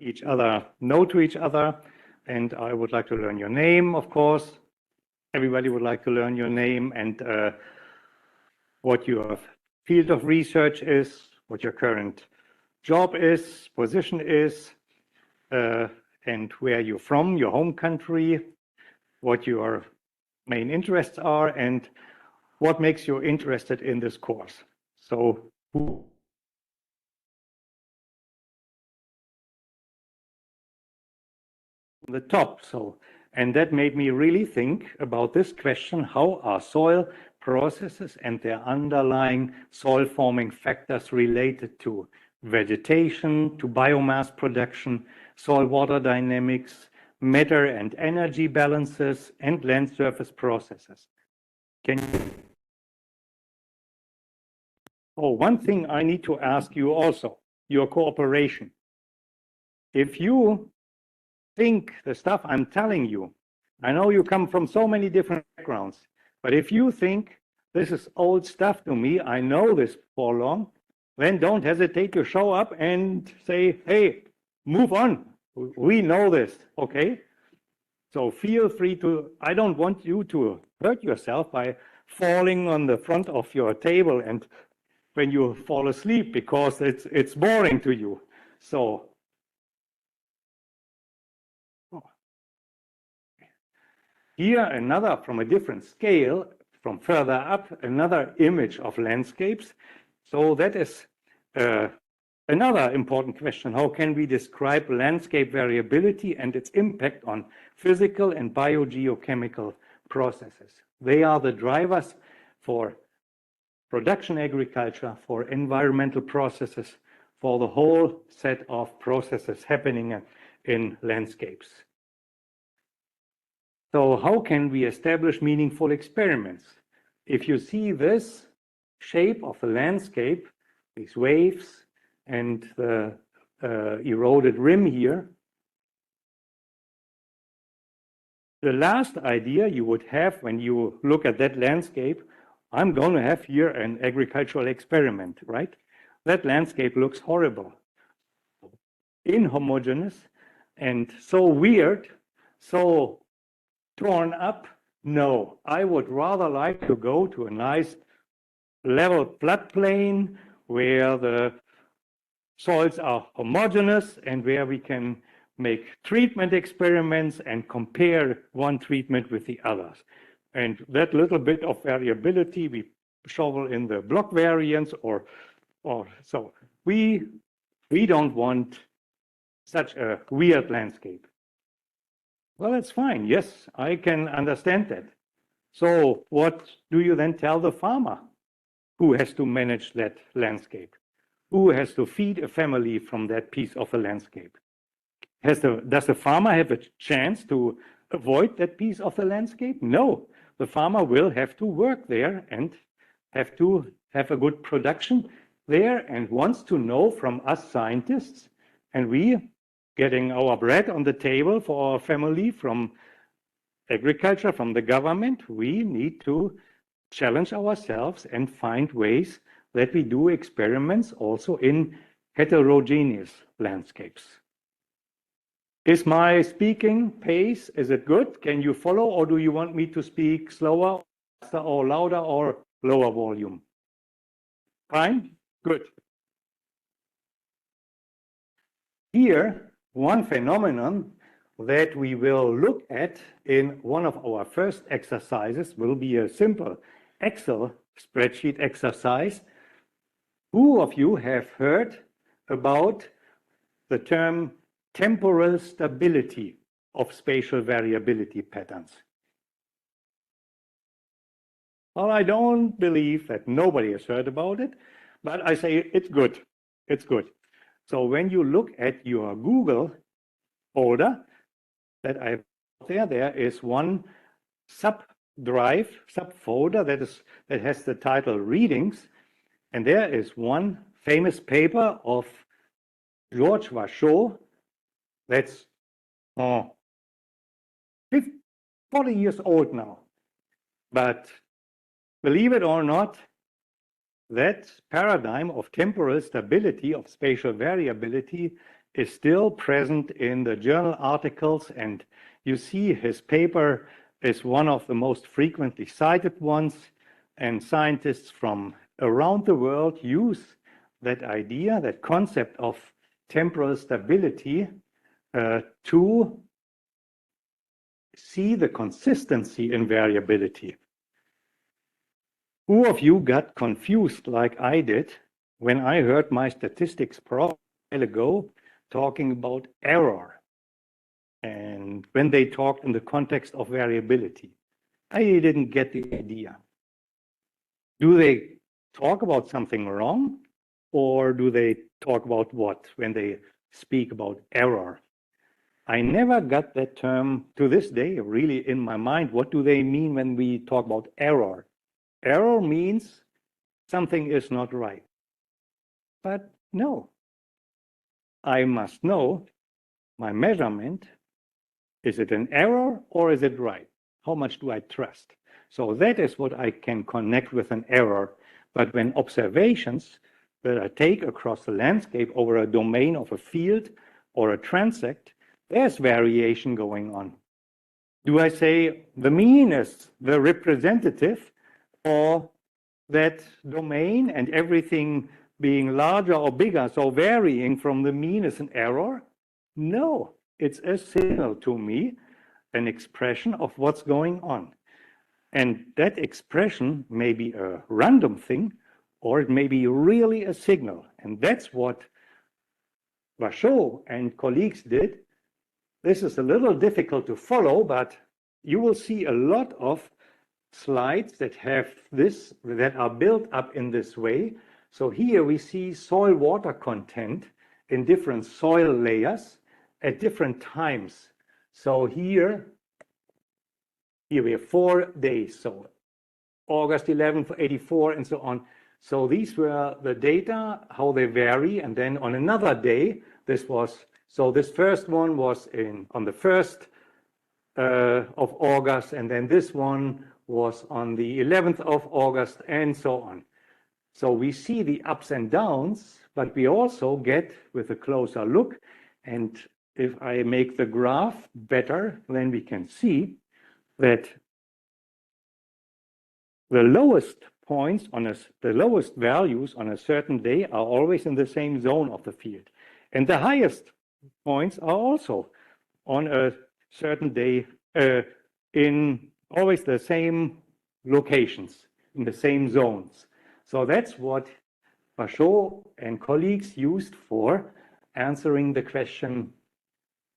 each other know to each other. And I would like to learn your name, of course. Everybody would like to learn your name and what your field of research is, what your current job is, position is, and where you're from, your home country, what your main interests are, and what makes you interested in this course. So the top. And that made me really think about this question: how are soil processes and their underlying soil forming factors related to vegetation, to biomass production, soil water dynamics, matter and energy balances, and land surface processes? One thing I need to ask you also, your cooperation. If you think the stuff I'm telling you, I know you come from so many different backgrounds, but if you think this is old stuff to me, I know this for long, then don't hesitate to show up and say, hey, move on. We know this, okay? So feel free to, I don't want you to hurt yourself by falling on the front of your table and when you fall asleep because it's boring to you. So here another from a different scale, from further up, another image of landscapes. So that is another important question. How can we describe landscape variability and its impact on physical and biogeochemical processes? They are the drivers for production agriculture, for environmental processes, for the whole set of processes happening in landscapes. So how can we establish meaningful experiments? If you see this shape of the landscape, these waves and the eroded rim here, the last idea you would have when you look at that landscape, I'm going to have here an agricultural experiment, right? That landscape looks horrible, inhomogeneous, and so weird, so torn up. No, I would rather like to go to a nice level floodplain where the soils are homogeneous and where we can make treatment experiments and compare one treatment with the others. And that little bit of variability we shovel in the block variance or so. We don't want such a weird landscape. Well, that's fine. Yes, I can understand that. So what do you then tell the farmer who has to manage that landscape? Who has to feed a family from that piece of a landscape? Does the farmer have a chance to avoid that piece of the landscape? No, the farmer will have to work there and have to have a good production there and wants to know from us scientists, and we getting our bread on the table for our family from agriculture, from the government, we need to challenge ourselves and find ways that we do experiments also in heterogeneous landscapes. Is my speaking pace, is it good? Can you follow, or do you want me to speak slower, faster, or louder, or lower volume? Fine? Good. Here, one phenomenon that we will look at in one of our first exercises will be a simple Excel spreadsheet exercise. Who of you have heard about the term temporal stability of spatial variability patterns? Well, I don't believe that nobody has heard about it, but I say it's good. It's good. So when you look at your Google folder that I have there is one subfolder that has the title Readings, and there is one famous paper of Georges Vachot that's 40 years old now. But believe it or not, that paradigm of temporal stability, of spatial variability, is still present in the journal articles, and you see his paper is one of the most frequently cited ones, and scientists from around the world use that idea, that concept of temporal stability to see the consistency in variability. Who of you got confused like I did when I heard my statistics prof a while ago talking about error? And when they talked in the context of variability, I didn't get the idea. Do they talk about something wrong, or do they talk about what when they speak about error? I never got that term to this day really in my mind. What do they mean when we talk about error? Error means something is not right. But no, I must know my measurement. Is it an error or is it right? How much do I trust? So that is what I can connect with an error. But when observations that I take across the landscape over a domain of a field or a transect, there's variation going on. Do I say the mean is the representative, or that domain and everything being larger or bigger, so varying from the mean, is an error? No, it's a signal to me, an expression of what's going on. And that expression may be a random thing, or it may be really a signal. And that's what Vachot and colleagues did. This is a little difficult to follow, but you will see a lot of slides that have this, that are built up in this way. So here we see soil water content in different soil layers at different times. So here we have 4 days, so August 11th, 84, and so on. So these were the data, how they vary, and then on another day, this was, so this first one was on the 1st of August, and then this one was on the 11th of August, and so on. So we see the ups and downs, but we also get, with a closer look, and if I make the graph better, then we can see that the lowest points the lowest values on a certain day are always in the same zone of the field. And the highest points are also on a certain day in always the same locations, in the same zones. So that's what Vachot and colleagues used for answering the question,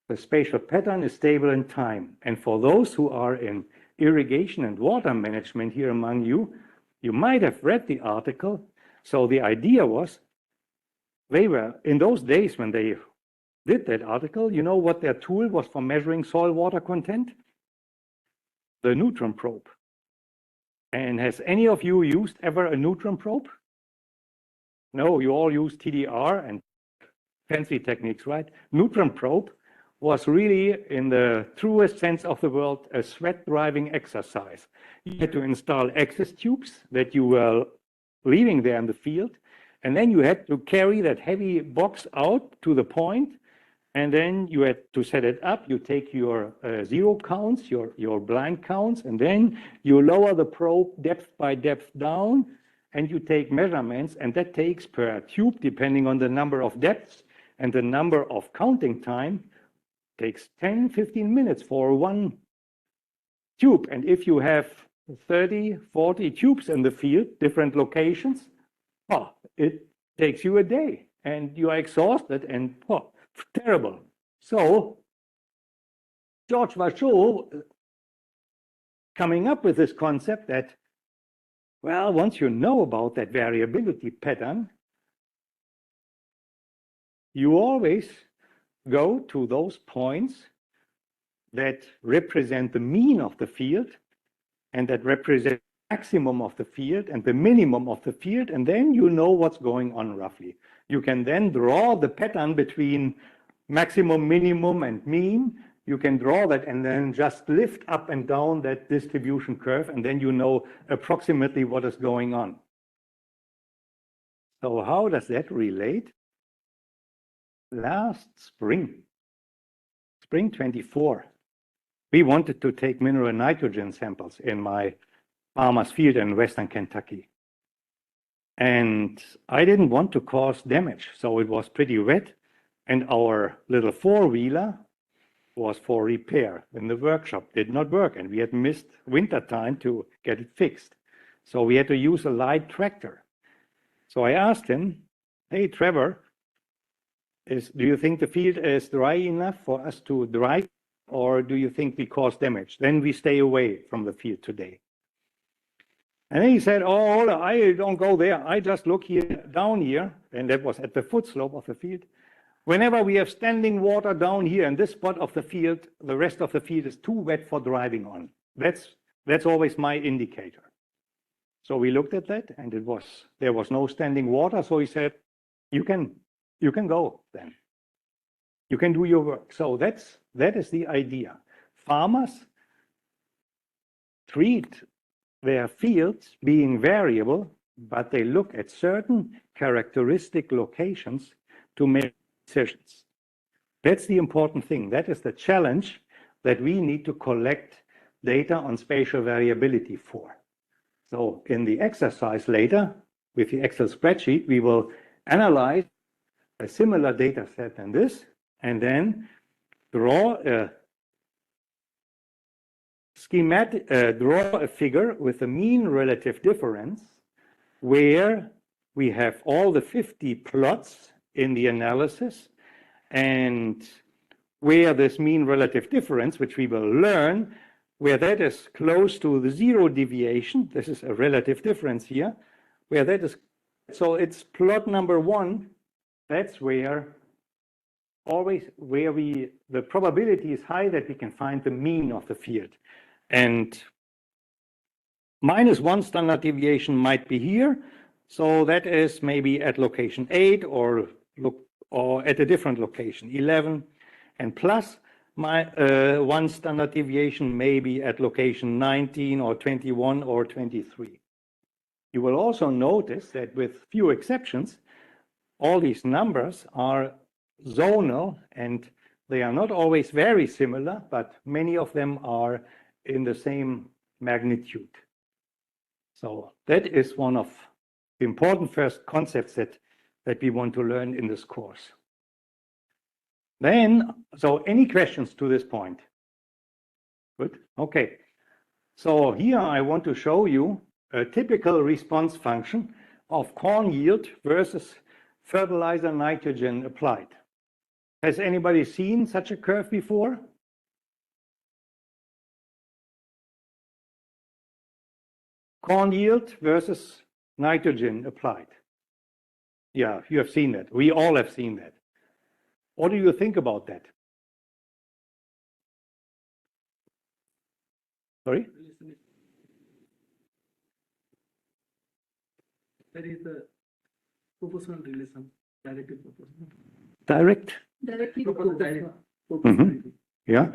the spatial pattern is stable in time. And for those who are in irrigation and water management here among you, you might have read the article. So the idea was, they were, in those days when they did that article, you know what their tool was for measuring soil water content? The neutron probe. And has any of you used ever a neutron probe? No, you all use TDR and fancy techniques, right? Neutron probe was really, in the truest sense of the word, a sweat-driving exercise. You had to install access tubes that you were leaving there in the field, and then you had to carry that heavy box out to the point, and then you had to set it up. You take your zero counts, your blind counts, and then you lower the probe depth by depth down, and you take measurements, and that takes per tube, depending on the number of depths and the number of counting time, takes 10, 15 minutes for one tube. And if you have 30, 40 tubes in the field, different locations, it takes you a day and you are exhausted and terrible. So George Vachot coming up with this concept that, well, once you know about that variability pattern, you always go to those points that represent the mean of the field and that represent the maximum of the field and the minimum of the field, and then you know what's going on roughly. You can then draw the pattern between maximum, minimum, and mean. You can draw that and then just lift up and down that distribution curve, and then you know approximately what is going on. So how does that relate last spring 24, we wanted to take mineral nitrogen samples in my farmer's field in Western Kentucky. And I didn't want to cause damage, so it was pretty wet. And our little four-wheeler was for repair in the workshop, did not work. And we had missed winter time to get it fixed. So we had to use a light tractor. So I asked him, hey, Trevor, do you think the field is dry enough for us to drive, or do you think we cause damage? Then we stay away from the field today. And then he said, oh, I don't go there. I just look here, down here, and that was at the foot slope of the field. Whenever we have standing water down here in this spot of the field, the rest of the field is too wet for driving on. That's always my indicator. So we looked at that, and there was no standing water. So he said, you can go then. You can do your work. So that is the idea. Farmers treat their fields being variable, but they look at certain characteristic locations to make decisions. That's the important thing. That is the challenge that we need to collect data on spatial variability for. So in the exercise later, with the Excel spreadsheet, we will analyze a similar data set than this, and then draw a schematic, draw a figure with a mean relative difference where we have all the 50 plots in the analysis, and where this mean relative difference, which we will learn, where that is close to the zero deviation, this is a relative difference here, where that is, so it's plot number 1, that's where the probability is high that we can find the mean of the field. And -1 standard deviation might be here. So that is maybe at location 8 or at a different location, 11. And plus 1 standard deviation maybe at location 19 or 21 or 23. You will also notice that with few exceptions, all these numbers are zonal, and they are not always very similar, but many of them are in the same magnitude. So that is one of the important first concepts that we want to learn in this course. Then, so any questions to this point? Good, okay. So here I want to show you a typical response function of corn yield versus fertilizer nitrogen applied. Has anybody seen such a curve before? Corn yield versus nitrogen applied. Yeah, you have seen that. We all have seen that. What do you think about that? Sorry? There is a proportional relation, directly proportional. Direct? Directly proportional. Mm-hmm. Yeah.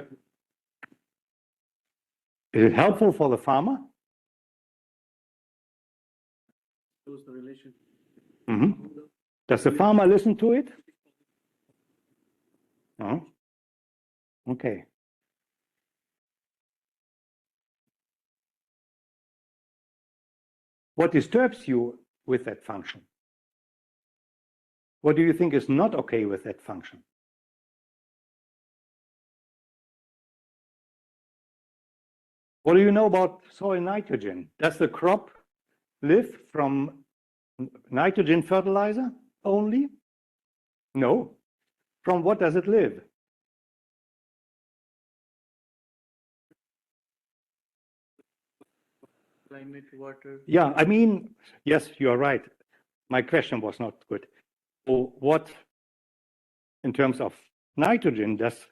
Is it helpful for the farmer? Shows the relation. Mm-hmm. Does the farmer listen to it? Oh. Okay. What disturbs you with that function? What do you think is not okay with that function? What do you know about soil nitrogen? Does the crop live from nitrogen fertilizer only? No. From what does it live? Climate, water. Yeah, I mean, yes, you are right. My question was not good. So what, in terms of nitrogen, does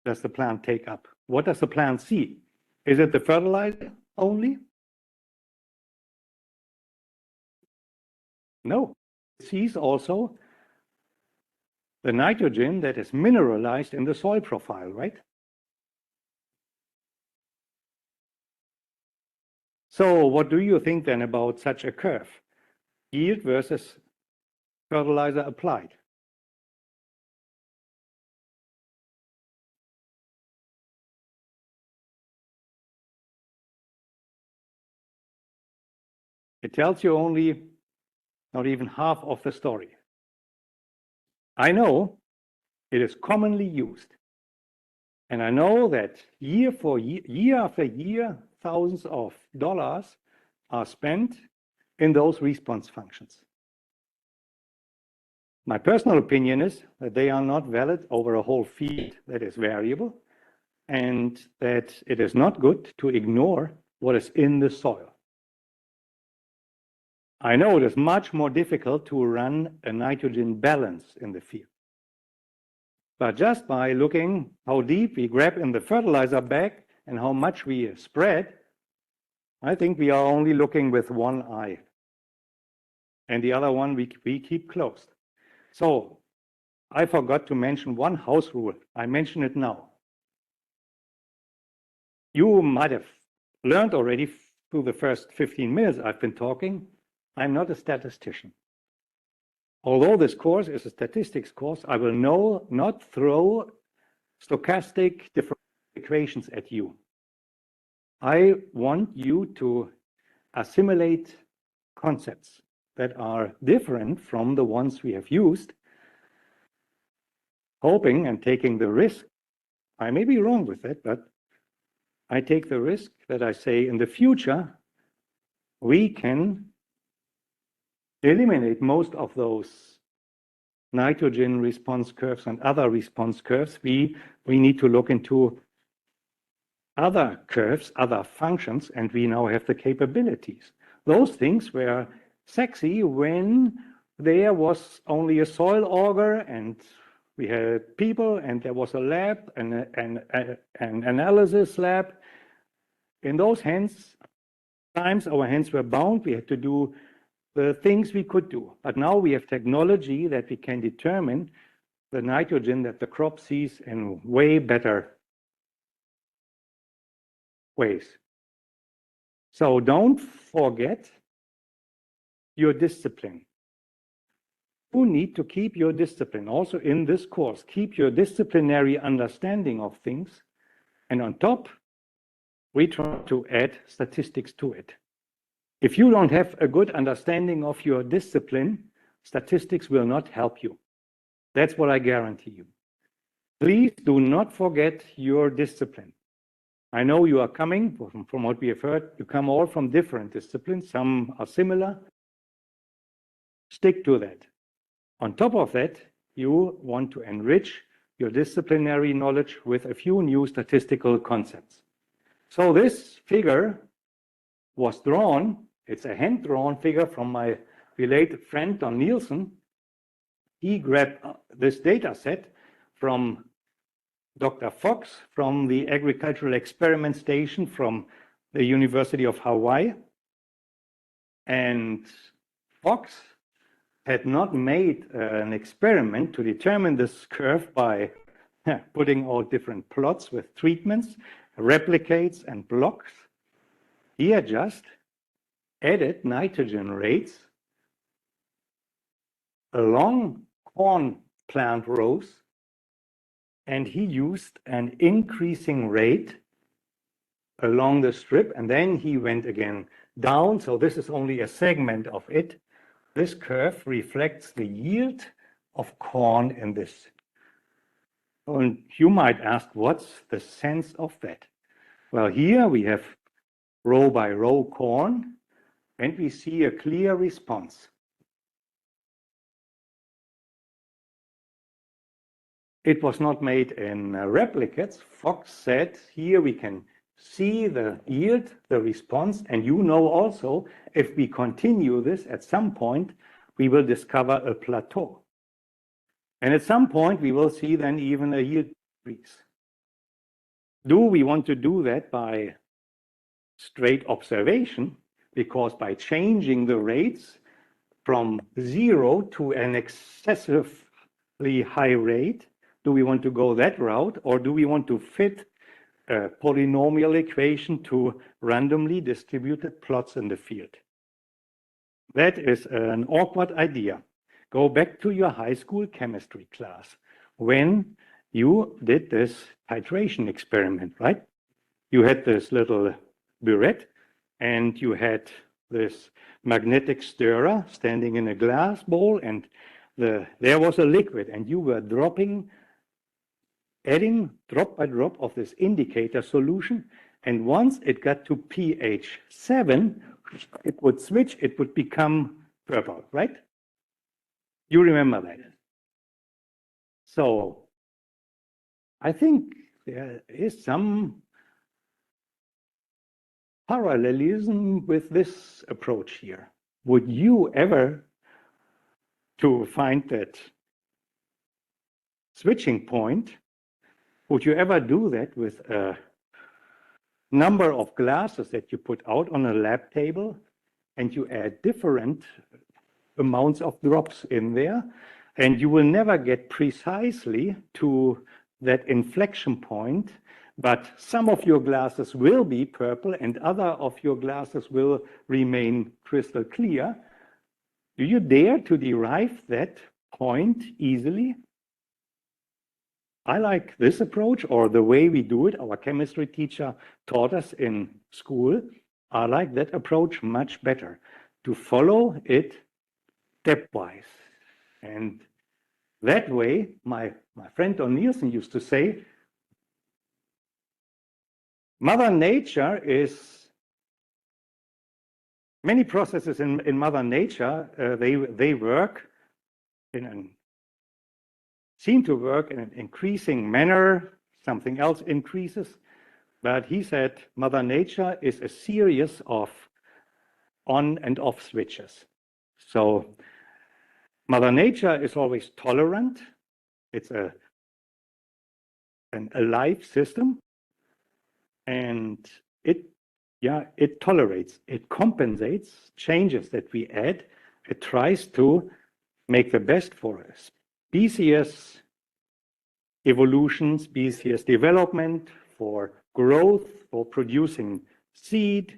the plant take up? What does the plant see? Is it the fertilizer only? No. It sees also the nitrogen that is mineralized in the soil profile, right? So what do you think then about such a curve? Yield versus fertilizer applied. It tells you only not even half of the story. I know it is commonly used. And I know that year after year, thousands of dollars are spent in those response functions. My personal opinion is that they are not valid over a whole field that is variable, and that it is not good to ignore what is in the soil. I know it is much more difficult to run a nitrogen balance in the field. But just by looking how deep we grab in the fertilizer bag and how much we spread, I think we are only looking with one eye. And the other one we keep closed. So I forgot to mention one house rule. I mention it now. You might have learned already through the first 15 minutes I've been talking, I'm not a statistician. Although this course is a statistics course, I will not throw stochastic differential equations at you. I want you to assimilate concepts that are different from the ones we have used, hoping and taking the risk. I may be wrong with that, but I take the risk that I say in the future, we can eliminate most of those nitrogen response curves and other response curves. We need to look into other curves, other functions, and we now have the capabilities. Those things were sexy when there was only a soil auger and we had people and there was a lab and an analysis lab. In those times, our hands were bound. We had to do the things we could do. But now we have technology that we can determine the nitrogen that the crop sees in way better ways. So don't forget your discipline. You need to keep your discipline. Also in this course, keep your disciplinary understanding of things. And on top, we try to add statistics to it. If you don't have a good understanding of your discipline, statistics will not help you. That's what I guarantee you. Please do not forget your discipline. I know you are coming, from what we have heard, you come all from different disciplines. Some are similar. Stick to that. On top of that, you want to enrich your disciplinary knowledge with a few new statistical concepts. So this figure was drawn. It's a hand-drawn figure from my related friend, Don Nielsen. He grabbed this data set from Dr. Fox from the Agricultural Experiment Station from the University of Hawaii. And Fox had not made an experiment to determine this curve by putting all different plots with treatments, replicates, and blocks. He had just added nitrogen rates along corn plant rows, and he used an increasing rate along the strip, and then he went again down. So this is only a segment of it. This curve reflects the yield of corn in this. And you might ask, what's the sense of that? Well, here we have row by row corn, and we see a clear response. It was not made in replicates. Fox said, here we can see the yield, the response, and you know also, if we continue this, at some point, we will discover a plateau. And at some point, we will see then even a yield increase. Do we want to do that by straight observation? Because by changing the rates from 0 to an excessively high rate, do we want to go that route, or do we want to fit a polynomial equation to randomly distributed plots in the field? That is an awkward idea. Go back to your high school chemistry class when you did this titration experiment, right? You had this little burette and you had this magnetic stirrer standing in a glass bowl, and there was a liquid, and you were adding drop by drop of this indicator solution. And once it got to pH 7, it would switch, it would become purple, right? You remember that? So I think there is some parallelism with this approach here. Would you ever to find that switching point, would you ever do that with a number of glasses that you put out on a lab table and you add different amounts of drops in there, and you will never get precisely to that inflection point, but some of your glasses will be purple and other of your glasses will remain crystal clear? Do you dare to derive that point easily? I like this approach, or the way we do it. Our chemistry teacher taught us in school. I like that approach much better, to follow it stepwise. And that way, my friend Don Nielsen used to say, Mother Nature is, many processes in Mother Nature, they work seem to work in an increasing manner, something else increases. But he said, Mother Nature is a series of on and off switches. So Mother Nature is always tolerant. It's an alive system. And it tolerates, it compensates changes that we add. It tries to make the best for us. Species evolution, species development, for growth, for producing seed.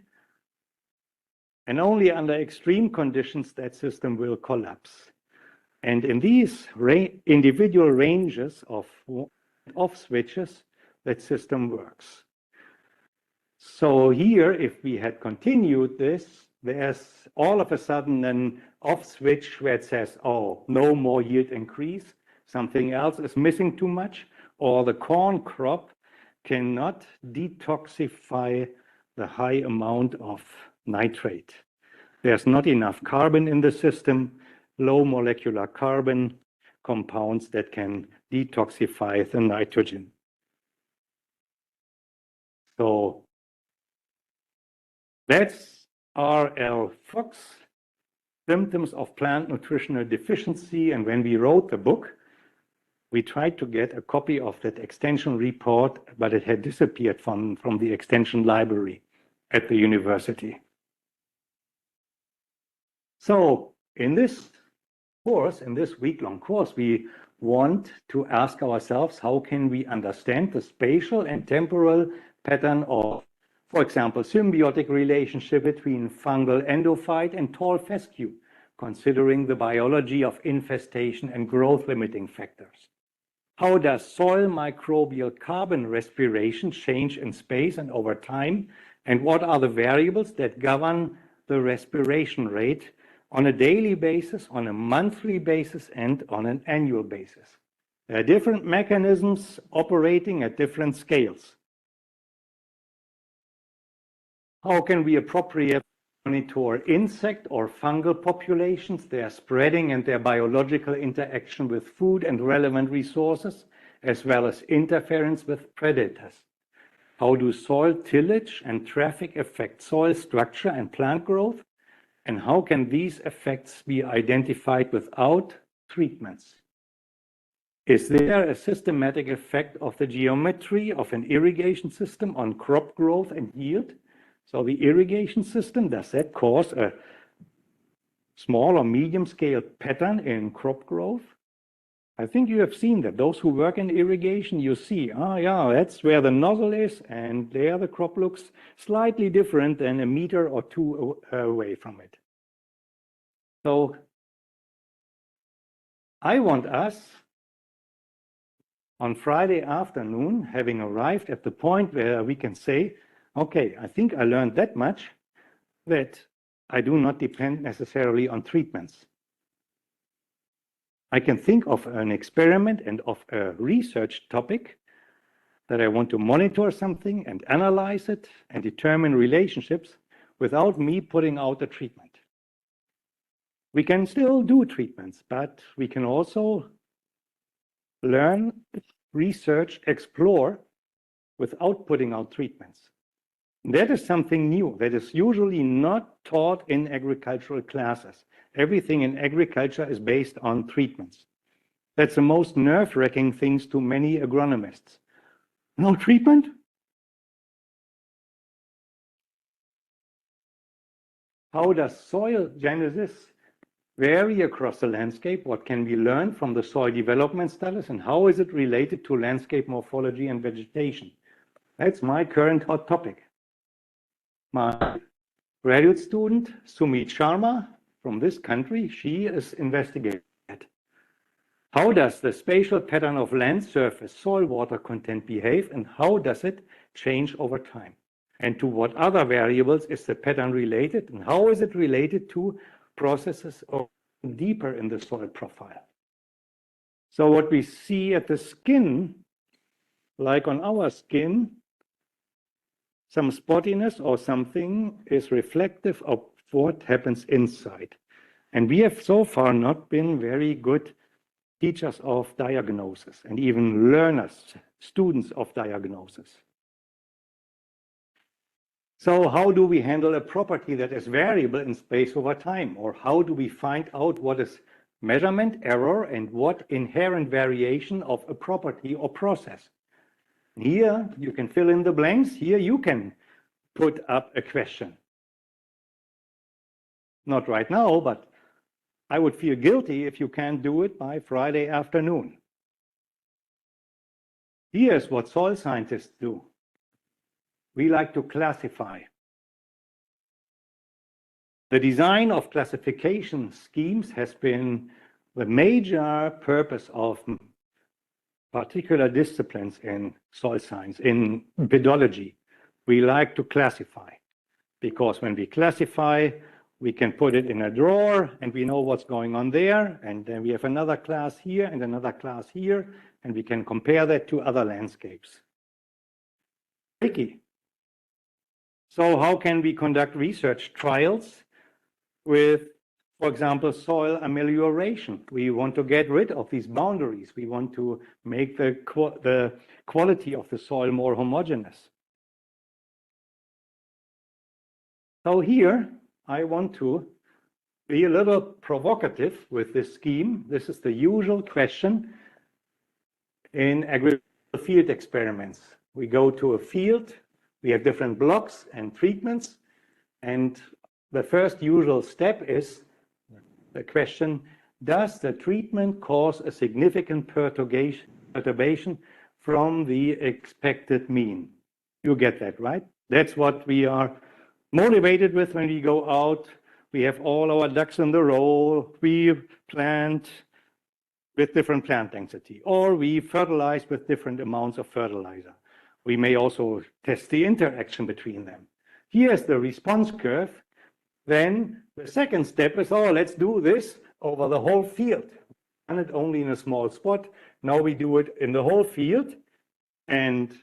And only under extreme conditions that system will collapse. And in these individual ranges of off switches, that system works. So here, if we had continued this, there's all of a sudden an off switch where it says, oh, no more yield increase, something else is missing too much, or the corn crop cannot detoxify the high amount of nitrate. There's not enough carbon in the system, low molecular carbon compounds that can detoxify the nitrogen. So that's R.L. Fox, Symptoms of Plant Nutritional Deficiency. And when we wrote the book, we tried to get a copy of that extension report, but it had disappeared from the extension library at the university. So in this course, in this week-long course, we want to ask ourselves, how can we understand the spatial and temporal pattern of, for example, symbiotic relationship between fungal endophyte and tall fescue, considering the biology of infestation and growth limiting factors? How does soil microbial carbon respiration change in space and over time? And what are the variables that govern the respiration rate on a daily basis, on a monthly basis, and on an annual basis? There are different mechanisms operating at different scales. How can we appropriately monitor insect or fungal populations, their spreading and their biological interaction with food and relevant resources, as well as interference with predators? How do soil tillage and traffic affect soil structure and plant growth? And how can these effects be identified without treatments? Is there a systematic effect of the geometry of an irrigation system on crop growth and yield? So the irrigation system, does that cause a small or medium scale pattern in crop growth? I think you have seen that. Those who work in irrigation, you see, that's where the nozzle is, and there the crop looks slightly different than a meter or two away from it. So I want us, on Friday afternoon, having arrived at the point where we can say, okay, I think I learned that much, that I do not depend necessarily on treatments. I can think of an experiment and of a research topic that I want to monitor something and analyze it and determine relationships without me putting out a treatment. We can still do treatments, but we can also learn, research, explore without putting out treatments. That is something new that is usually not taught in agricultural classes. Everything in agriculture is based on treatments. That's the most nerve-wracking things to many agronomists. No treatment? How does soil genesis vary across the landscape? What can we learn from the soil development studies, and how is it related to landscape morphology and vegetation? That's my current hot topic. My graduate student, Sumit Sharma, from this country, she is investigating that. How does the spatial pattern of land surface soil water content behave, and how does it change over time? And to what other variables is the pattern related, and how is it related to processes deeper in the soil profile? So what we see at the skin, like on our skin, some spottiness or something is reflective of what happens inside. And we have so far not been very good teachers of diagnosis and even learners, students of diagnosis. So how do we handle a property that is variable in space over time? Or how do we find out what is measurement error and what inherent variation of a property or process? Here you can fill in the blanks. Here you can put up a question. Not right now, but I would feel guilty if you can't do it by Friday afternoon. Here's what soil scientists do. We like to classify. The design of classification schemes has been the major purpose of particular disciplines in soil science, in pedology. We like to classify because when we classify, we can put it in a drawer and we know what's going on there. And then we have another class here and another class here, and we can compare that to other landscapes. Tricky. So how can we conduct research trials with, for example, soil amelioration? We want to get rid of these boundaries. We want to make the quality of the soil more homogeneous. So here, I want to be a little provocative with this scheme. This is the usual question in agricultural field experiments. We go to a field, we have different blocks and treatments, and the first usual step is the question, does the treatment cause a significant perturbation from the expected mean? You get that, right? That's what we are motivated with when we go out. We have all our ducks in the row. We plant with different plant density, or we fertilize with different amounts of fertilizer. We may also test the interaction between them. Here's the response curve. Then the second step is, oh, let's do this over the whole field. And it only in a small spot. Now we do it in the whole field. And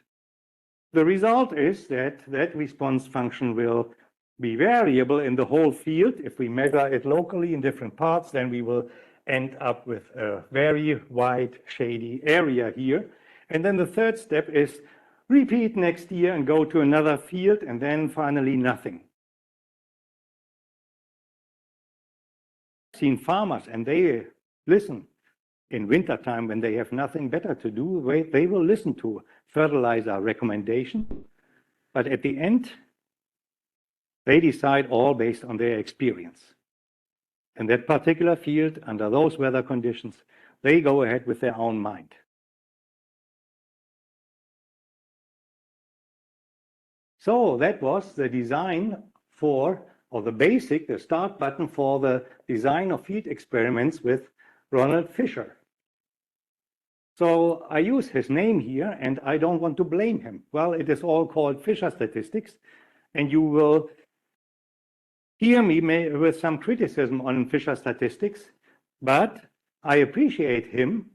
the result is that that response function will be variable in the whole field. If we measure it locally in different parts, then we will end up with a very wide, shady area here. And then the third step is repeat next year and go to another field, and then finally nothing. I've seen farmers, and they listen. In wintertime, when they have nothing better to do, they will listen to fertilizer recommendation. But at the end, they decide all based on their experience. In that particular field, under those weather conditions, they go ahead with their own mind. So that was the design for, or the basic, the start button for the design of field experiments with Ronald Fisher. So I use his name here, and I don't want to blame him. Well, it is all called Fisher statistics, and you will hear me with some criticism on Fisher statistics, but I appreciate him.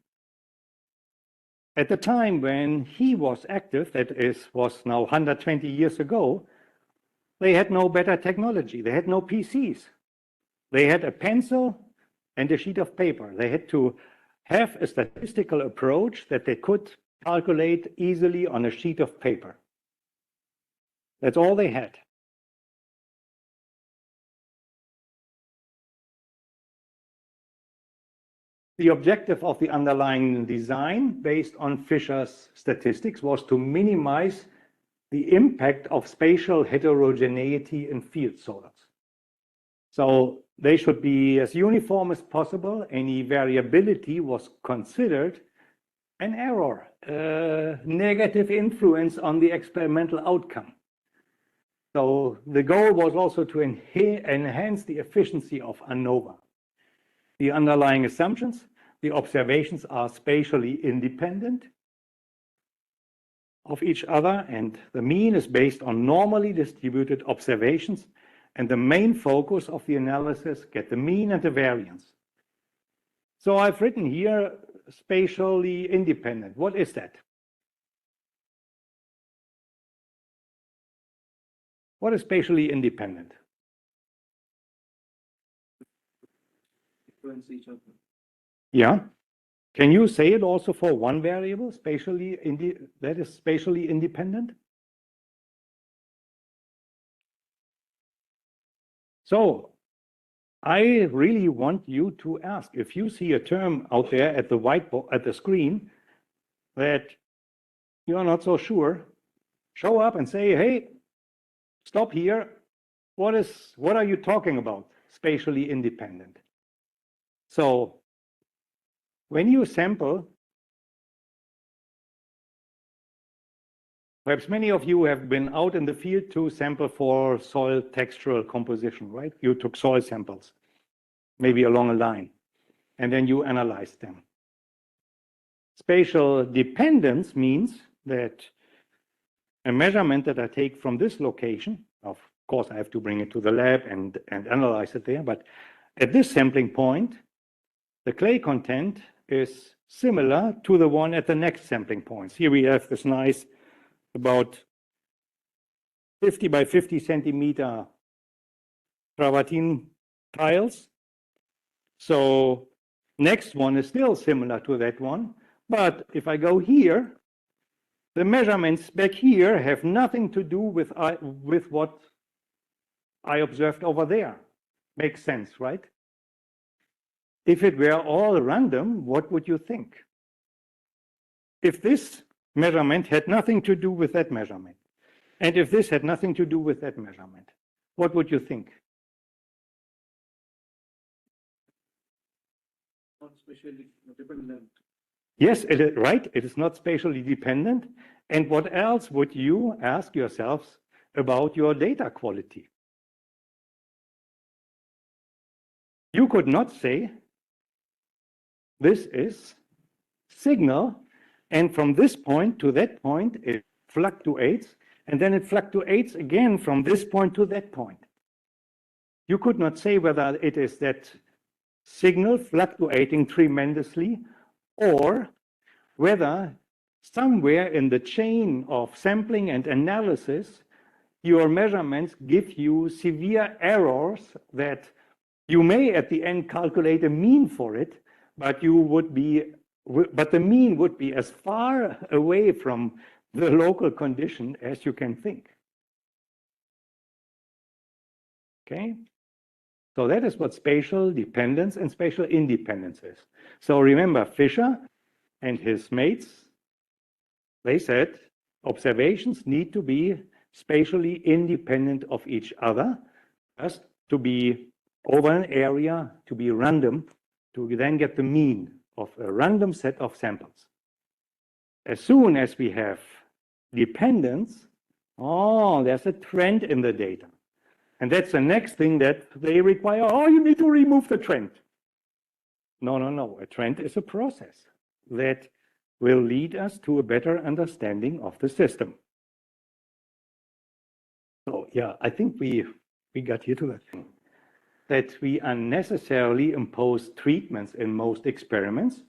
At the time when he was active, was now 120 years ago, they had no better technology. They had no PCs. They had a pencil and a sheet of paper. They had to have a statistical approach that they could calculate easily on a sheet of paper. That's all they had. The objective of the underlying design based on Fisher's statistics was to minimize the impact of spatial heterogeneity in field solars. So they should be as uniform as possible. Any variability was considered an error, a negative influence on the experimental outcome. So the goal was also to enhance the efficiency of ANOVA. The underlying assumptions, the observations are spatially independent of each other, and the mean is based on normally distributed observations, and the main focus of the analysis get the mean and the variance. So I've written here spatially independent. What is that? What is spatially independent? Influence each other. Yeah. Can you say it also for one variable, that is spatially independent? So I really want you to ask, if you see a term out there at the whiteboard, at the screen, that you're not so sure, show up and say, hey, stop here. What are you talking about, spatially independent? So when you sample, perhaps many of you have been out in the field to sample for soil textural composition, right? You took soil samples, maybe along a line, and then you analyzed them. Spatial dependence means that a measurement that I take from this location, of course I have to bring it to the lab and analyze it there, but at this sampling point, the clay content is similar to the one at the next sampling points. Here we have this nice about 50 by 50 centimeter travertine tiles. So next one is still similar to that one. But if I go here, the measurements back here have nothing to do with what I observed over there. Makes sense, right? If it were all random, what would you think? If this measurement had nothing to do with that measurement, and if this had nothing to do with that measurement, what would you think? Not spatially dependent. Yes, it is right. It is not spatially dependent. And what else would you ask yourselves about your data quality? You could not say, this is signal, and from this point to that point, it fluctuates, and then it fluctuates again from this point to that point. You could not say whether it is that signal fluctuating tremendously, or whether somewhere in the chain of sampling and analysis, your measurements give you severe errors that you may at the end calculate a mean for it, but the mean would be as far away from the local condition as you can think. Okay? So that is what spatial dependence and spatial independence is. So remember, Fisher and his mates, they said observations need to be spatially independent of each other, just to be over an area, to be random, to then get the mean of a random set of samples. As soon as we have dependence, there's a trend in the data. And that's the next thing that they require. You need to remove the trend. No. A trend is a process that will lead us to a better understanding of the system. So yeah, I think we got here to that thing. that we unnecessarily impose treatments in most experiments.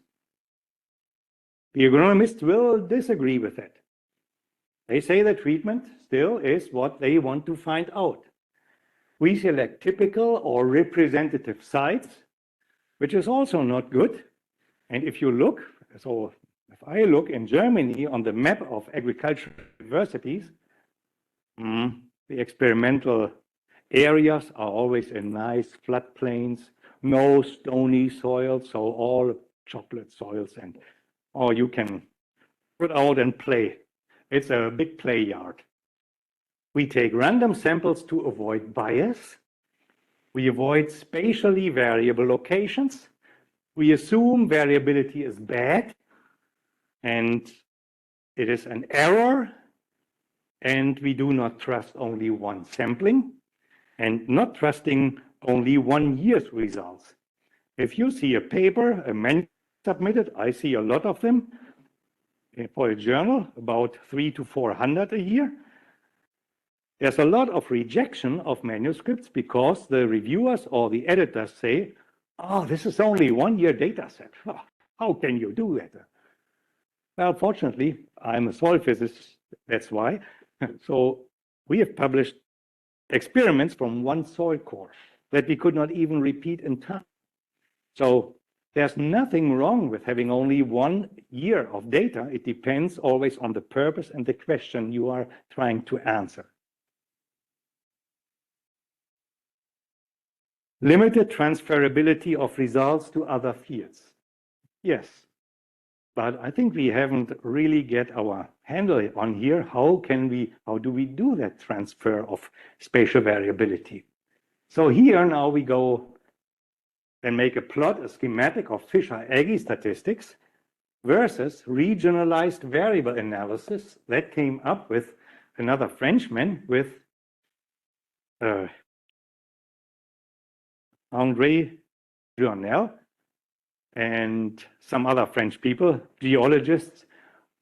The agronomists will disagree with that. They say the treatment still is what they want to find out. We select typical or representative sites, which is also not good. And if you look, so if I look in Germany on the map of agricultural universities, the experimental areas are always in nice floodplains, no stony soil, so all chocolate soils, and or you can put out and play. It's a big play yard. We take random samples to avoid bias. We avoid spatially variable locations. We assume variability is bad and it is an error, and we do not trust only one sampling and not trusting only 1 year's results. If you see a paper, a manuscript submitted, I see a lot of them for a journal, about 300 to 400 a year. There's a lot of rejection of manuscripts because the reviewers or the editors say, oh, this is only 1 year data set. Oh, how can you do that? Well, fortunately, I'm a soil physicist, that's why. So we have published experiments from one soil core that we could not even repeat in time. So there's nothing wrong with having only 1 year of data. It depends always on the purpose and the question you are trying to answer. Limited transferability of results to other fields. Yes, but I think we haven't really get our handle on here. How do we do that transfer of spatial variability? So here now we go and make a plot, a schematic of Fisher-Agee statistics versus regionalized variable analysis that came up with another Frenchman, with André Journel and some other French people, geologists,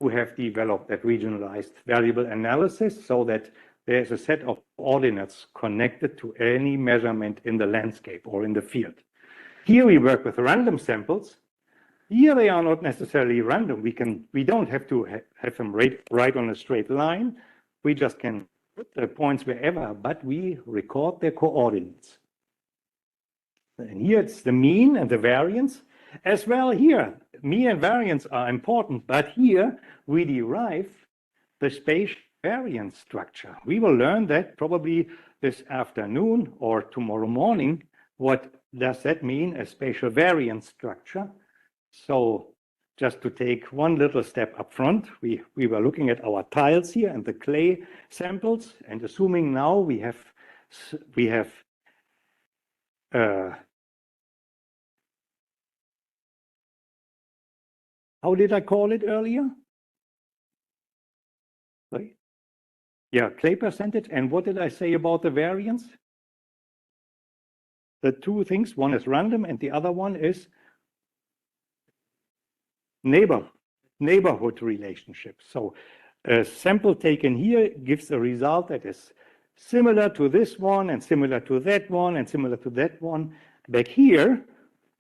who have developed that regionalized variable analysis so that there's a set of ordinates connected to any measurement in the landscape or in the field. Here we work with random samples. Here they are not necessarily random. We don't have to have them right on a straight line. We just can put the points wherever, but we record their coordinates. And here it's the mean and the variance. As well here, mean and variance are important, but here we derive the spatial variance structure. We will learn that probably this afternoon or tomorrow morning. What does that mean, a spatial variance structure? So just to take one little step up front, we were looking at our tiles here and the clay samples, and assuming now we have how did I call it earlier? Sorry. Yeah, clay percentage. And what did I say about the variance? The two things, one is random and the other one is neighborhood relationship. So a sample taken here gives a result that is similar to this one and similar to that one and similar to that one. Back here,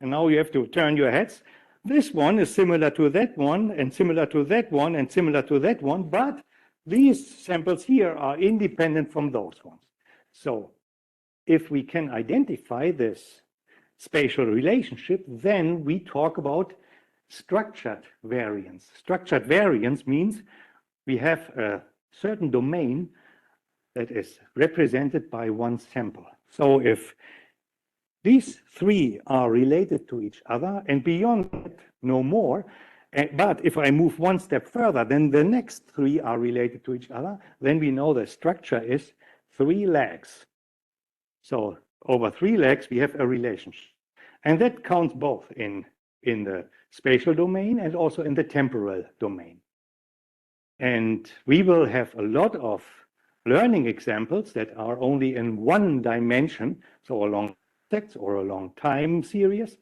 and now you have to turn your heads, this one is similar to that one and similar to that one and similar to that one, but these samples here are independent from those ones. So if we can identify this spatial relationship, then we talk about structured variance. Structured variance means we have a certain domain that is represented by one sample. So if these three are related to each other and beyond that, no more, but if I move one step further, then the next three are related to each other, then we know the structure is 3 legs. So over 3 legs, we have a relationship. And that counts both in the spatial domain and also in the temporal domain. And we will have a lot of learning examples that are only in 1 dimension, so along text or along time series,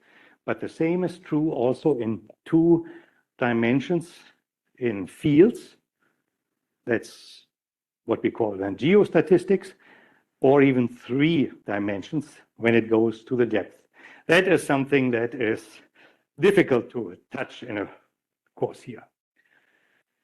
but the same is true also in 2 dimensions in fields. That's what we call then geostatistics. or even 3 dimensions when it goes to the depth. That is something that is difficult to touch in a course here.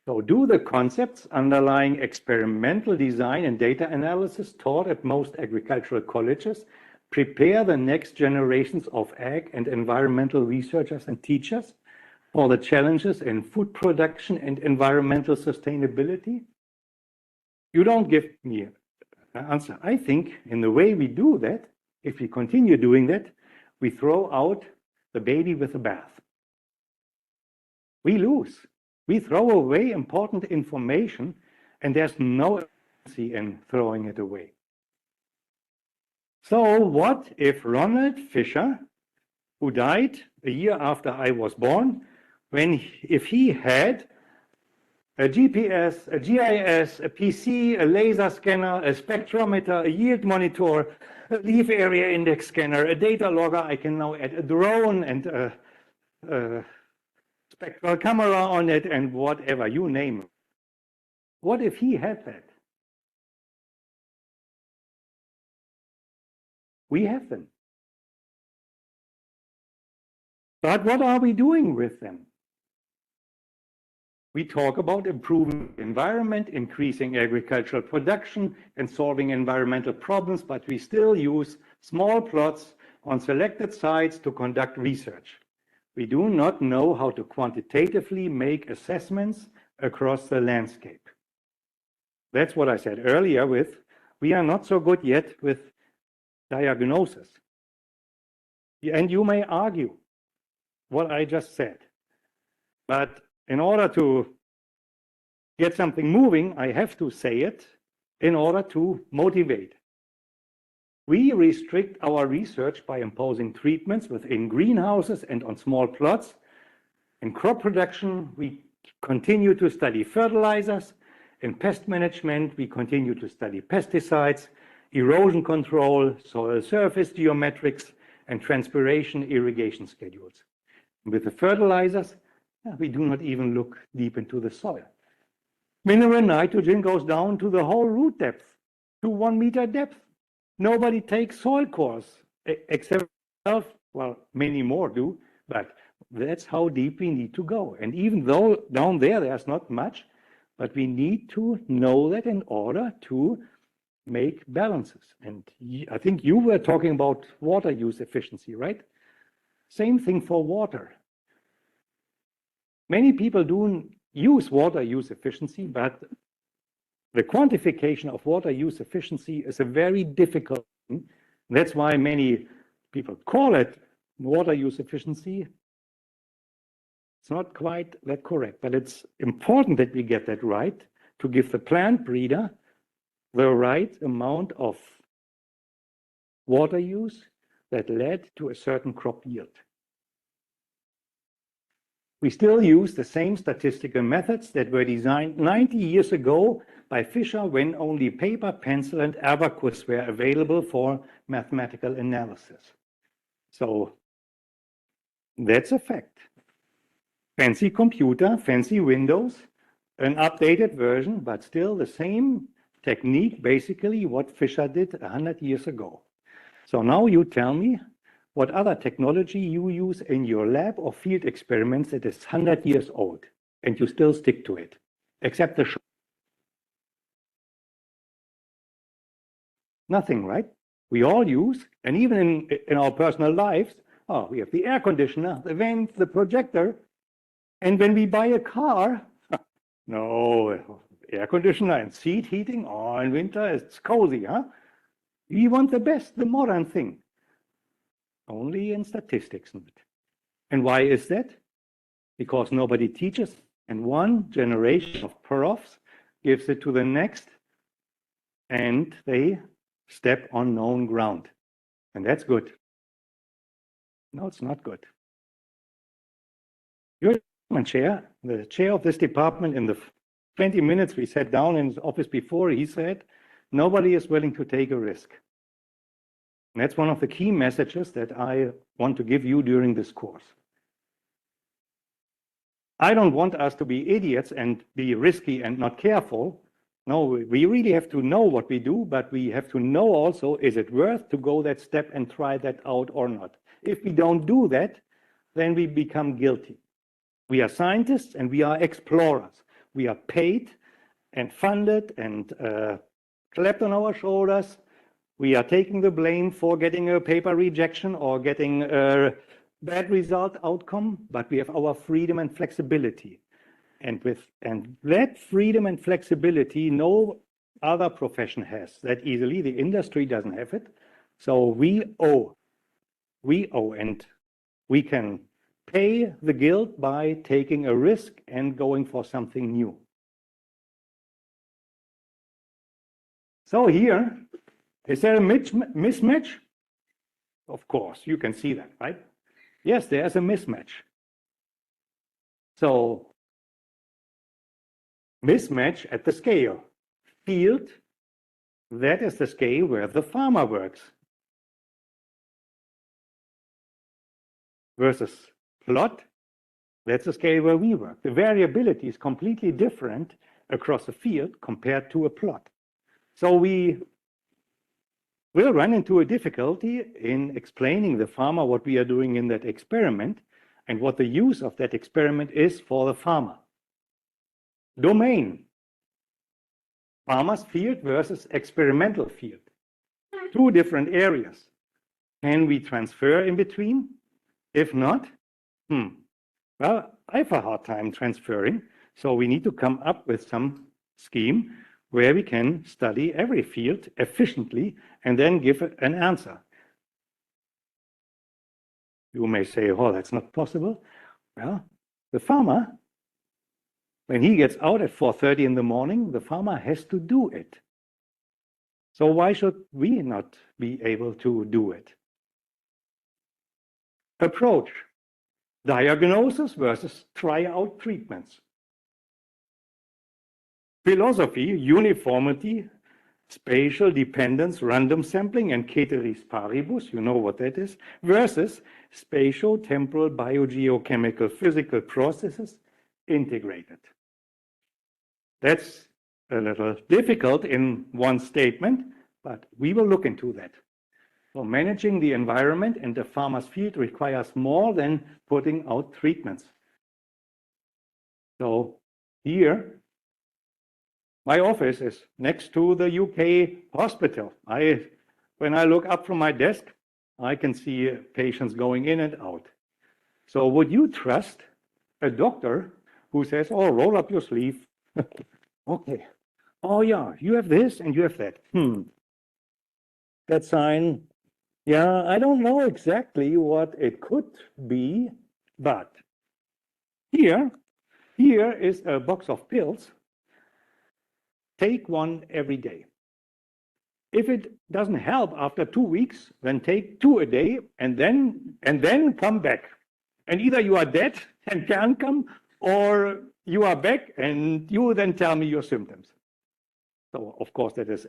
So do the concepts underlying experimental design and data analysis taught at most agricultural colleges prepare the next generations of ag and environmental researchers and teachers for the challenges in food production and environmental sustainability? You don't give me an answer. I think in the way we do that, if we continue doing that, we throw out the baby with the bath. We lose. We throw away important information, and there's no urgency in throwing it away. So what if Ronald Fisher, who died a year after I was born, if he had a GPS, a GIS, a PC, a laser scanner, a spectrometer, a yield monitor, a leaf area index scanner, a data logger, I can now add a drone and a spectral camera on it and whatever, you name it. What if he had that? We have them. But what are we doing with them? We talk about improving the environment, increasing agricultural production, and solving environmental problems, but we still use small plots on selected sites to conduct research. We do not know how to quantitatively make assessments across the landscape. That's what I said earlier with, we are not so good yet with diagnosis. And you may argue what I just said, but in order to get something moving, I have to say it in order to motivate. We restrict our research by imposing treatments within greenhouses and on small plots. In crop production, we continue to study fertilizers. In pest management, we continue to study pesticides, erosion control, soil surface geometrics, and transpiration irrigation schedules. With the fertilizers, we do not even look deep into the soil. Mineral nitrogen goes down to the whole root depth, to 1 meter depth. Nobody takes soil cores, except myself. Well, many more do, but that's how deep we need to go. And even though down there, there's not much, but we need to know that in order to make balances. And I think you were talking about water use efficiency, right? Same thing for water. Many people do use water use efficiency, but the quantification of water use efficiency is a very difficult thing. That's why many people call it water use efficiency. It's not quite that correct, but it's important that we get that right to give the plant breeder the right amount of water use that led to a certain crop yield. We still use the same statistical methods that were designed 90 years ago by Fisher when only paper, pencil, and abacus were available for mathematical analysis. So that's a fact. Fancy computer, fancy Windows, an updated version, but still the same technique, basically what Fisher did 100 years ago. So now you tell me what other technology you use in your lab or field experiments that is 100 years old, and you still stick to it, except the nothing, right? We all use, and even in our personal lives, we have the air conditioner, the vent, the projector, and when we buy a car, no, air conditioner and seat heating, in winter it's cozy, huh? We want the best, the modern thing. Only in statistics. And why is that? Because nobody teaches, and one generation of profs gives it to the next, and they step on known ground. And that's good. No, it's not good. Your chair, the chair of this department, in the 20 minutes we sat down in his office before, he said, nobody is willing to take a risk. And that's one of the key messages that I want to give you during this course. I don't want us to be idiots and be risky and not careful. No, we really have to know what we do, but we have to know also, is it worth to go that step and try that out or not? If we don't do that, then we become guilty. We are scientists and we are explorers. We are paid and funded and clapped on our shoulders. We are taking the blame for getting a paper rejection or getting a bad result outcome, but we have our freedom and flexibility. And that freedom and flexibility, no other profession has that easily. The industry doesn't have it. So we owe, and we can pay the guilt by taking a risk and going for something new. So here, is there a mismatch? Of course, you can see that, right? Yes, there's a mismatch. So mismatch at the scale. Field, that is the scale where the farmer works. Versus plot, that's the scale where we work. The variability is completely different across a field compared to a plot. So we will run into a difficulty in explaining the farmer what we are doing in that experiment and what the use of that experiment is for the farmer. Domain, farmer's field versus experimental field. Two different areas. Can we transfer in between? If not, well, I have a hard time transferring, so we need to come up with some scheme where we can study every field efficiently and then give an answer. You may say, oh, that's not possible. Well, the farmer, when he gets out at 4:30 in the morning, the farmer has to do it. So why should we not be able to do it? Approach. Diagnosis versus try out treatments. Philosophy, uniformity, spatial dependence, random sampling, and ceteris paribus, you know what that is, versus spatial, temporal, biogeochemical, physical processes integrated. That's a little difficult in one statement, but we will look into that. So managing the environment and the farmer's field requires more than putting out treatments. So here, my office is next to the UK hospital. When I look up from my desk, I can see patients going in and out. So would you trust a doctor who says, oh, roll up your sleeve. Okay. Oh, yeah, you have this and you have that. That sign. Yeah, I don't know exactly what it could be, but here is a box of pills. Take one every day. If it doesn't help after 2 weeks, then take 2 a day and then come back. And either you are dead and can't come, or you are back and you then tell me your symptoms. So of course that is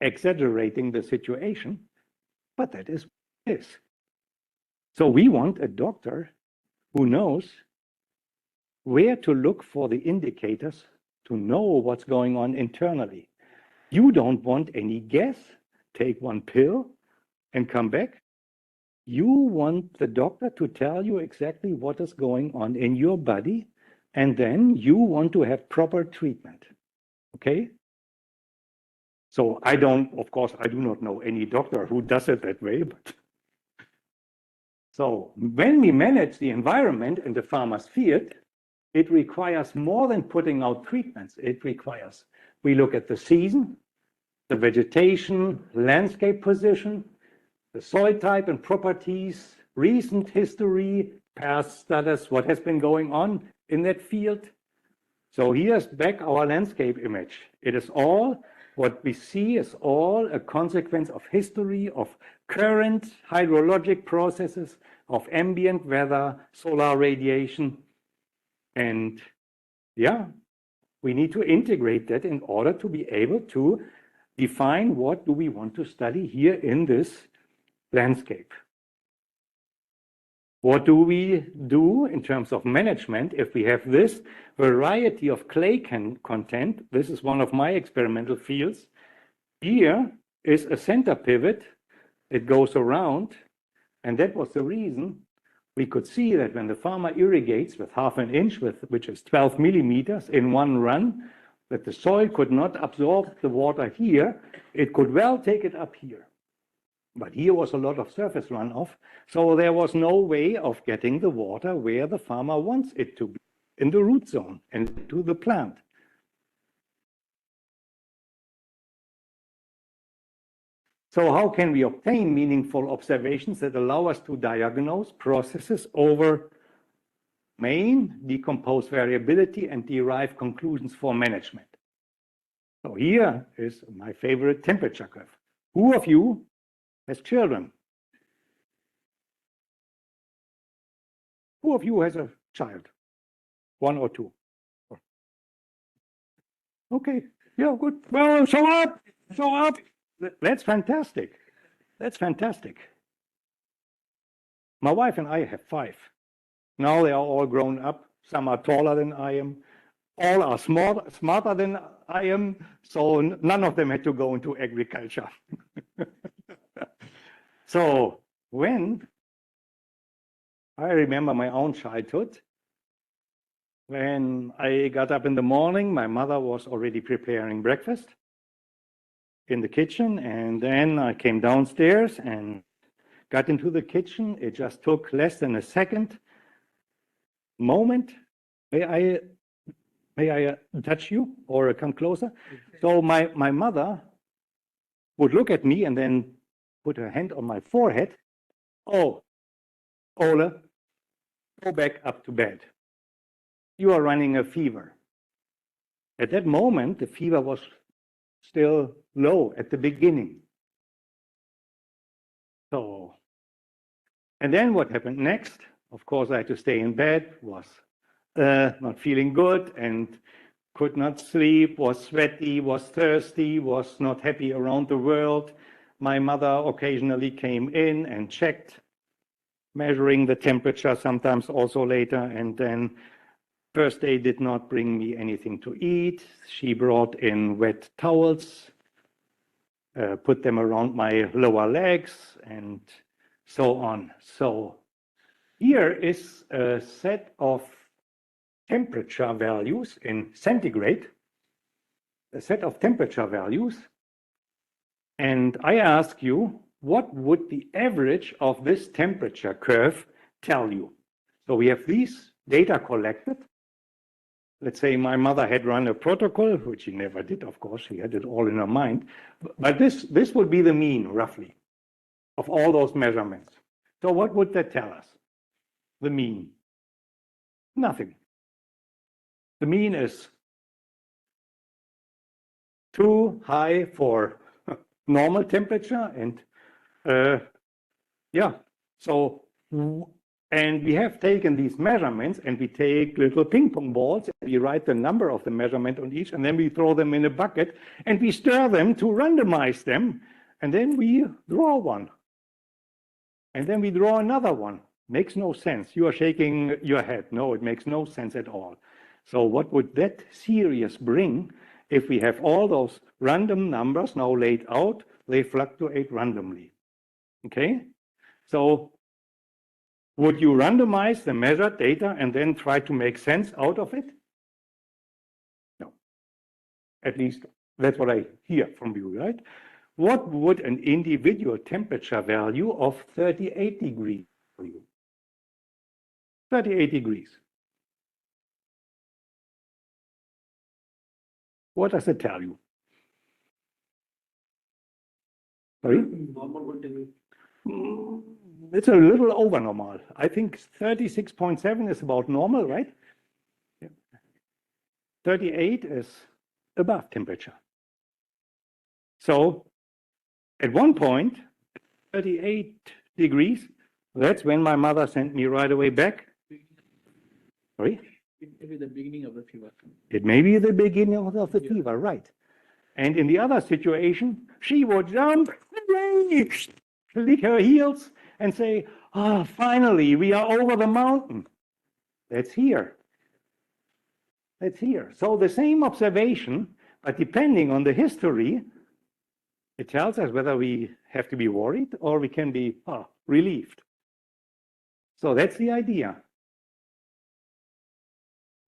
exaggerating the situation, but that is what it is. So we want a doctor who knows where to look for the indicators to know what's going on internally. You don't want any guess. Take one pill and come back. You want the doctor to tell you exactly what is going on in your body, and then you want to have proper treatment. Okay? So of course, I do not know any doctor who does it that way, but so when we manage the environment in the farmer's field, it requires more than putting out treatments. It requires, we look at the season, the vegetation, landscape position, the soil type and properties, recent history, past status, what has been going on in that field. So here's back our landscape image. It is all, what we see is all a consequence of history, of current hydrologic processes, of ambient weather, solar radiation. And yeah, we need to integrate that in order to be able to define what do we want to study here in this landscape. What do we do in terms of management if we have this variety of clay content? This is one of my experimental fields. Here is a center pivot. It goes around, and that was the reason we could see that when the farmer irrigates with 1/2 inch, which is 12 millimeters in one run, that the soil could not absorb the water here. It could well take it up here. But here was a lot of surface runoff, so there was no way of getting the water where the farmer wants it to be, in the root zone and to the plant. So how can we obtain meaningful observations that allow us to diagnose processes over main, decompose variability, and derive conclusions for management? So here is my favorite temperature curve. Who of you has children? Who of you has a child? 1 or 2? Okay, yeah, good. Well, show up, show up. That's fantastic. That's fantastic. My wife and I have 5. Now they are all grown up. Some are taller than I am. All are smarter than I am. So none of them had to go into agriculture. So when I remember my own childhood, when I got up in the morning, my mother was already preparing breakfast in the kitchen, and then I came downstairs and got into the kitchen. It just took less than a second moment. May I touch you or come closer? So my mother would look at me and then put her hand on my forehead. Oh, Ole, go back up to bed. You are running a fever. At that moment, the fever was still low at the beginning. So, and then what happened next? Of course, I had to stay in bed, was not feeling good and could not sleep, was sweaty, was thirsty, was not happy around the world. My mother occasionally came in and checked, measuring the temperature, sometimes also later, and then first day did not bring me anything to eat. She brought in wet towels, put them around my lower legs, and so on. So here is a set of temperature values in centigrade, a set of temperature values. And I ask you, what would the average of this temperature curve tell you? So we have these data collected. Let's say my mother had run a protocol, which she never did, of course, she had it all in her mind. But this would be the mean, roughly, of all those measurements. So what would that tell us? The mean? Nothing. The mean is too high for normal temperature, and yeah, so, and we have taken these measurements and we take little ping pong balls and we write the number of the measurement on each, and then we throw them in a bucket and we stir them to randomize them, and then we draw one. And then we draw another one. Makes no sense. You are shaking your head. No, it makes no sense at all. So what would that series bring if we have all those random numbers now laid out? They fluctuate randomly. Okay? So would you randomize the measured data and then try to make sense out of it? No. At least that's what I hear from you, right? What would an individual temperature value of 38 degrees for you? 38 degrees. What does it tell you? Sorry? Normal would tell you. It's a little over normal. I think 36.7 is about normal, right? Yeah. 38 is above temperature. So at one point, 38 degrees, that's when my mother sent me right away back. Sorry? It may be the beginning of the fever. It may be the beginning of the fever, right? And in the other situation, she would jump, lick her heels, and say, ah, finally, we are over the mountain. That's here. That's here. So the same observation, but depending on the history, it tells us whether we have to be worried or we can be relieved. So that's the idea.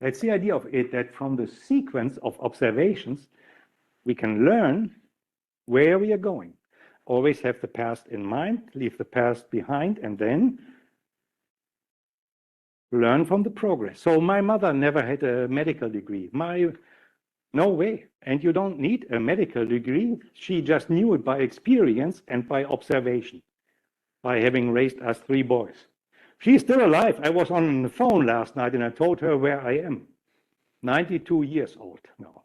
That's the idea of it, that from the sequence of observations, we can learn where we are going. Always have the past in mind, leave the past behind, and then learn from the progress. So my mother never had a medical degree. No way. And you don't need a medical degree. She just knew it by experience and by observation, by having raised us 3 boys. She's still alive. I was on the phone last night and I told her where I am. 92 years old now.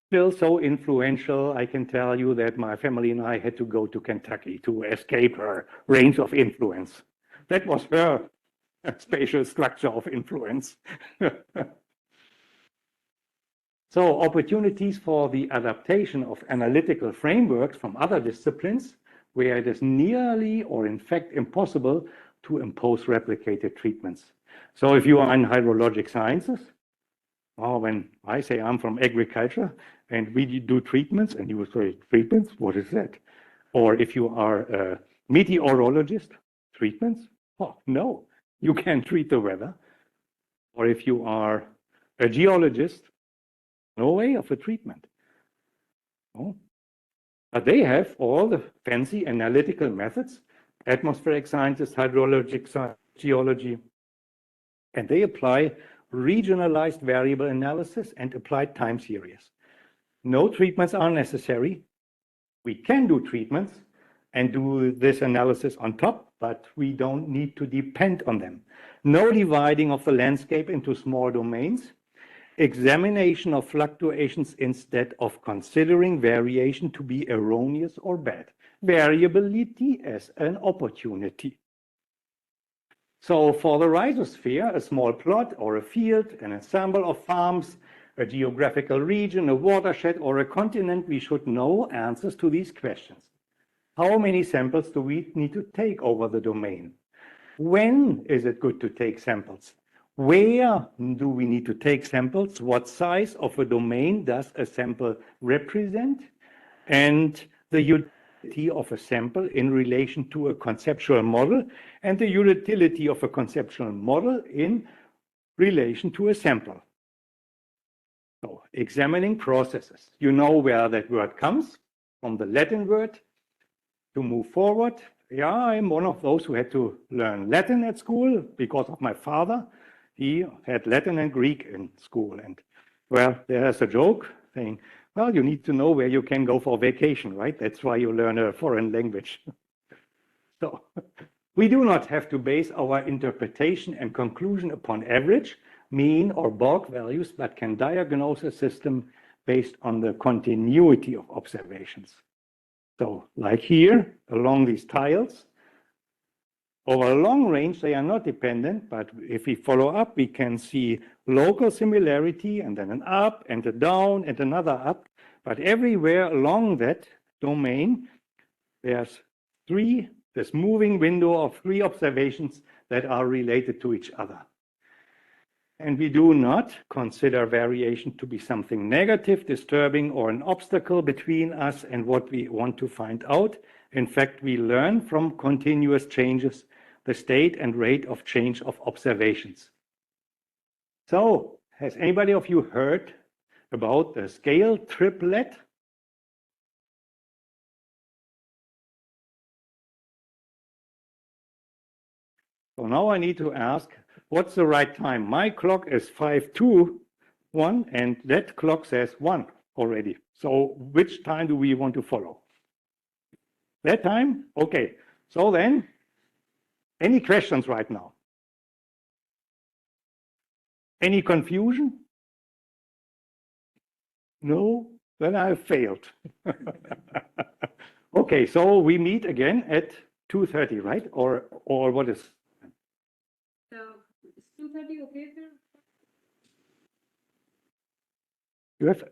Still so influential, I can tell you that my family and I had to go to Kentucky to escape her range of influence. That was her spatial structure of influence. So opportunities for the adaptation of analytical frameworks from other disciplines where it is nearly or in fact impossible to impose replicated treatments. So if you are in hydrologic sciences, or when I say I'm from agriculture and we do treatments and you say treatments, what is that? Or if you are a meteorologist, treatments? Oh, no, you can't treat the weather. Or if you are a geologist, no way of a treatment. No. But they have all the fancy analytical methods, atmospheric sciences, hydrologic science, geology, and they apply regionalized variable analysis and applied time series. No treatments are necessary. We can do treatments and do this analysis on top, but we don't need to depend on them. No dividing of the landscape into small domains. Examination of fluctuations instead of considering variation to be erroneous or bad. Variability as an opportunity. So for the rhizosphere, a small plot or a field, an ensemble of farms, a geographical region, a watershed, or a continent, we should know answers to these questions. How many samples do we need to take over the domain? When is it good to take samples? Where do we need to take samples? What size of a domain does a sample represent? And the utility of a sample in relation to a conceptual model, and the utility of a conceptual model in relation to a sample. So, examining processes. You know where that word comes from, the Latin word. To move forward, yeah, I'm one of those who had to learn Latin at school because of my father. He had Latin and Greek in school. And well, there's a joke saying, well, you need to know where you can go for vacation, right? That's why you learn a foreign language. So we do not have to base our interpretation and conclusion upon average, mean, or bulk values, but can diagnose a system based on the continuity of observations. So like here, along these tiles, over a long range, they are not dependent, but if we follow up, we can see local similarity and then an up and a down and another up. But everywhere along that domain, there's this moving window of 3 observations that are related to each other. And we do not consider variation to be something negative, disturbing, or an obstacle between us and what we want to find out. In fact, we learn from continuous changes, the state and rate of change of observations. So, has anybody of you heard about the scale triplet? So now I need to ask, what's the right time? My clock is 5:21, and that clock says 1 already. So which time do we want to follow? That time? Okay. So then, any questions right now? Any confusion? No? Then I failed. Okay, so we meet again at 2:30, right? Or what is? So is 2:30 okay, sir? You have